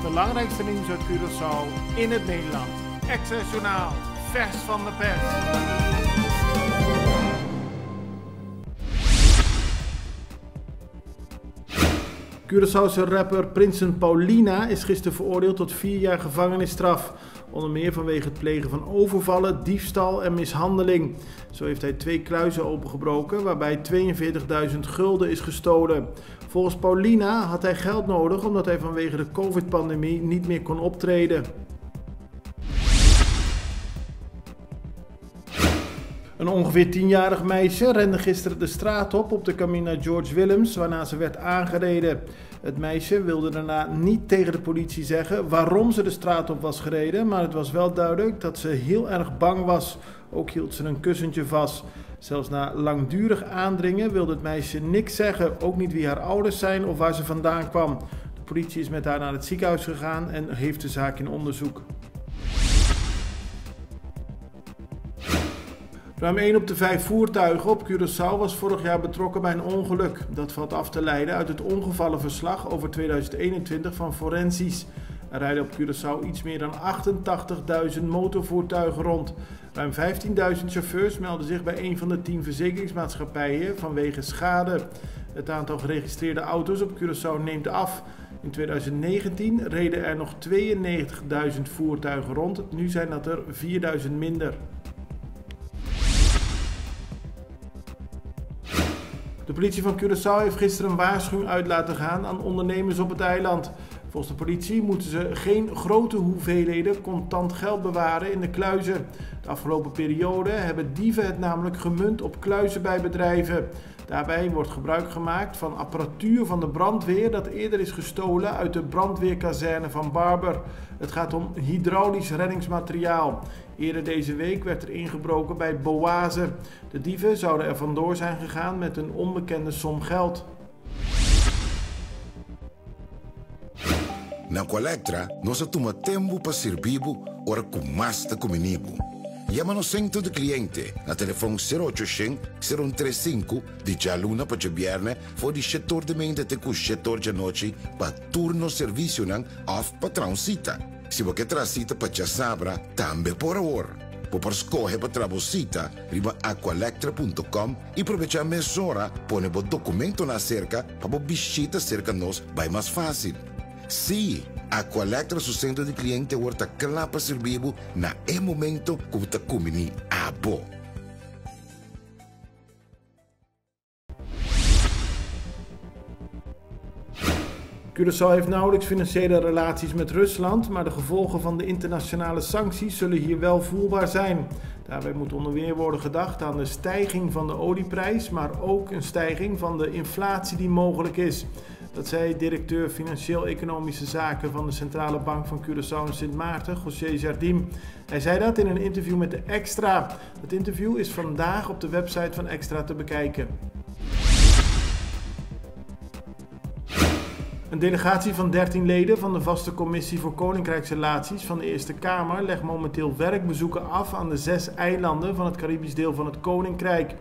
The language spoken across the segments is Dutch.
belangrijkste nieuws uit Curaçao in het Nederland. Extra Journaal, vers van de pers. Curaçaose rapper Prinsen Paulina is gisteren veroordeeld tot 4 jaar gevangenisstraf. Onder meer vanwege het plegen van overvallen, diefstal en mishandeling. Zo heeft hij 2 kluizen opengebroken waarbij 42.000 gulden is gestolen. Volgens Paulina had hij geld nodig omdat hij vanwege de COVID-pandemie niet meer kon optreden. Een ongeveer 10-jarig meisje rende gisteren de straat op de Camina George Willems, waarna ze werd aangereden. Het meisje wilde daarna niet tegen de politie zeggen waarom ze de straat op was gereden, maar het was wel duidelijk dat ze heel erg bang was. Ook hield ze een kussentje vast. Zelfs na langdurig aandringen wilde het meisje niks zeggen, ook niet wie haar ouders zijn of waar ze vandaan kwam. De politie is met haar naar het ziekenhuis gegaan en heeft de zaak in onderzoek. Ruim 1 op de 5 voertuigen op Curaçao was vorig jaar betrokken bij een ongeluk. Dat valt af te leiden uit het ongevallenverslag over 2021 van Forensisch. Er rijden op Curaçao iets meer dan 88.000 motorvoertuigen rond. Ruim 15.000 chauffeurs melden zich bij een van de 10 verzekeringsmaatschappijen vanwege schade. Het aantal geregistreerde auto's op Curaçao neemt af. In 2019 reden er nog 92.000 voertuigen rond. Nu zijn dat er 4.000 minder. De politie van Curaçao heeft gisteren een waarschuwing uit laten gaan aan ondernemers op het eiland. Volgens de politie moeten ze geen grote hoeveelheden contant geld bewaren in de kluizen. De afgelopen periode hebben dieven het namelijk gemunt op kluizen bij bedrijven. Daarbij wordt gebruik gemaakt van apparatuur van de brandweer dat eerder is gestolen uit de brandweerkazerne van Barber. Het gaat om hydraulisch reddingsmateriaal. Eerder deze week werd er ingebroken bij Boase. De dieven zouden er vandoor zijn gegaan met een onbekende som geld. Na Colectra, nós toma tempo para servir ora com mais de comunibo. Llama no centro de cliente na telefone 0800-035 de jaluna para de viernes voor die setor de mente te com setor de noite para turno serviço nan of patrãozita. Se você tracita para já sabra, também por hora. Por escolher para trabocita, riba aqualectra.com e aproveitar a mesora, põe o documento na cerca para visita cerca nós, vai mais fácil. Sim, Aqualectra, seu centro de cliente, está claro para servir na momento que você come a bo. Curaçao heeft nauwelijks financiële relaties met Rusland, maar de gevolgen van de internationale sancties zullen hier wel voelbaar zijn. Daarbij moet onder meer worden gedacht aan de stijging van de olieprijs, maar ook een stijging van de inflatie die mogelijk is. Dat zei directeur Financieel-Economische Zaken van de Centrale Bank van Curaçao en Sint Maarten, José Jardim. Hij zei dat in een interview met de Extra. Het interview is vandaag op de website van Extra te bekijken. Een delegatie van 13 leden van de vaste commissie voor Koninkrijksrelaties van de Eerste Kamer legt momenteel werkbezoeken af aan de 6 eilanden van het Caribisch deel van het Koninkrijk.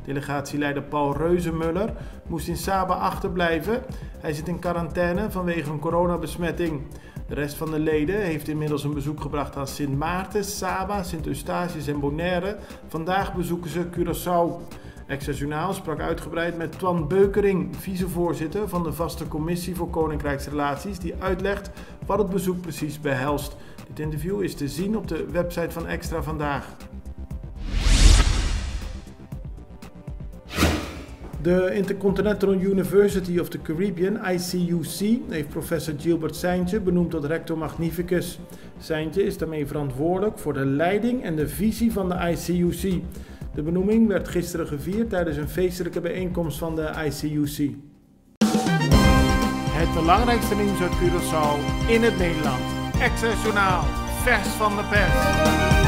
Delegatieleider Paul Reuzenmuller moest in Saba achterblijven. Hij zit in quarantaine vanwege een coronabesmetting. De rest van de leden heeft inmiddels een bezoek gebracht aan Sint Maarten, Saba, Sint Eustatius en Bonaire. Vandaag bezoeken ze Curaçao. Extra Journaal sprak uitgebreid met Twan Beukering, vicevoorzitter van de vaste commissie voor Koninkrijksrelaties, die uitlegt wat het bezoek precies behelst. Dit interview is te zien op de website van Extra vandaag. De Intercontinental University of the Caribbean, ICUC, heeft professor Gilbert Seintje benoemd tot rector magnificus. Seintje is daarmee verantwoordelijk voor de leiding en de visie van de ICUC. De benoeming werd gisteren gevierd tijdens een feestelijke bijeenkomst van de ICUC. Het belangrijkste nieuws uit Curaçao in het Nederland. Extra Journaal, vers van de pers.